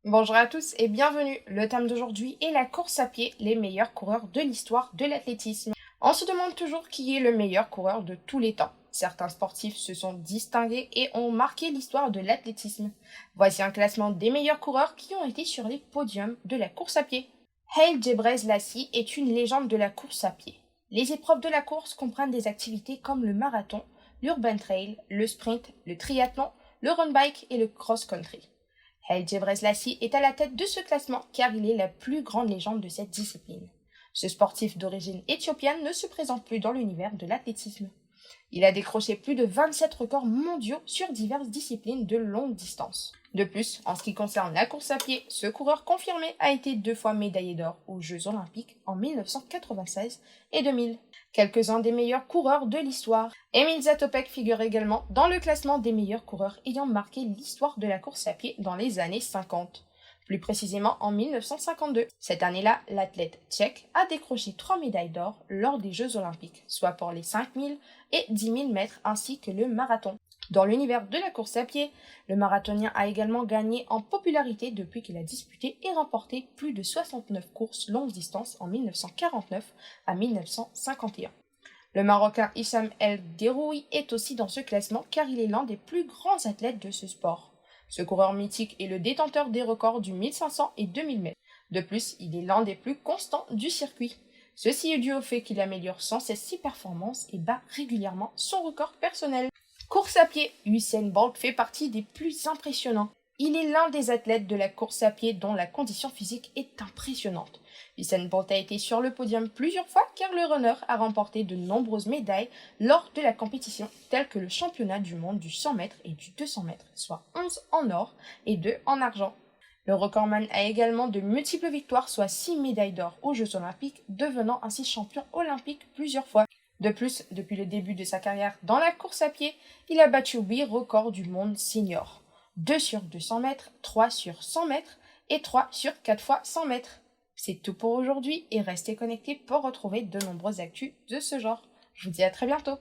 Bonjour à tous et bienvenue. Le thème d'aujourd'hui est la course à pied, les meilleurs coureurs de l'histoire de l'athlétisme. On se demande toujours qui est le meilleur coureur de tous les temps. Certains sportifs se sont distingués et ont marqué l'histoire de l'athlétisme. Voici un classement des meilleurs coureurs qui ont été sur les podiums de la course à pied. Haile Gebrselassie est une légende de la course à pied. Les épreuves de la course comprennent des activités comme le marathon, l'urban trail, le sprint, le triathlon, le run bike et le cross-country. Haile Gebrselassie est à la tête de ce classement car il est la plus grande légende de cette discipline. Ce sportif d'origine éthiopienne ne se présente plus dans l'univers de l'athlétisme. Il a décroché plus de 27 records mondiaux sur diverses disciplines de longue distance. De plus, en ce qui concerne la course à pied, ce coureur confirmé a été 2 fois médaillé d'or aux Jeux Olympiques en 1996 et 2000. Quelques-uns des meilleurs coureurs de l'histoire. Emil Zatopek figure également dans le classement des meilleurs coureurs ayant marqué l'histoire de la course à pied dans les années 50. Plus précisément en 1952. Cette année-là, l'athlète tchèque a décroché 3 médailles d'or lors des Jeux Olympiques, soit pour les 5000 et 10 000 mètres ainsi que le marathon. Dans l'univers de la course à pied, le marathonien a également gagné en popularité depuis qu'il a disputé et remporté plus de 69 courses longue distance en 1949 à 1951. Le Marocain Hicham El Guerroui est aussi dans ce classement car il est l'un des plus grands athlètes de ce sport. Ce coureur mythique est le détenteur des records du 1500 et 2000 mètres. De plus, il est l'un des plus constants du circuit. Ceci est dû au fait qu'il améliore sans cesse ses performances et bat régulièrement son record personnel. Course à pied, Usain Bolt fait partie des plus impressionnants. Il est l'un des athlètes de la course à pied dont la condition physique est impressionnante. Usain Bolt a été sur le podium plusieurs fois car le runner a remporté de nombreuses médailles lors de la compétition telles que le championnat du monde du 100 mètres et du 200 mètres, soit 11 en or et 2 en argent. Le recordman a également de multiples victoires, soit 6 médailles d'or aux Jeux Olympiques, devenant ainsi champion olympique plusieurs fois. De plus, depuis le début de sa carrière dans la course à pied, il a battu 8 records du monde senior. 2 sur 200 mètres, 3 sur 100 mètres et 3 sur 4 fois 100 mètres. C'est tout pour aujourd'hui et restez connectés pour retrouver de nombreuses actus de ce genre. Je vous dis à très bientôt.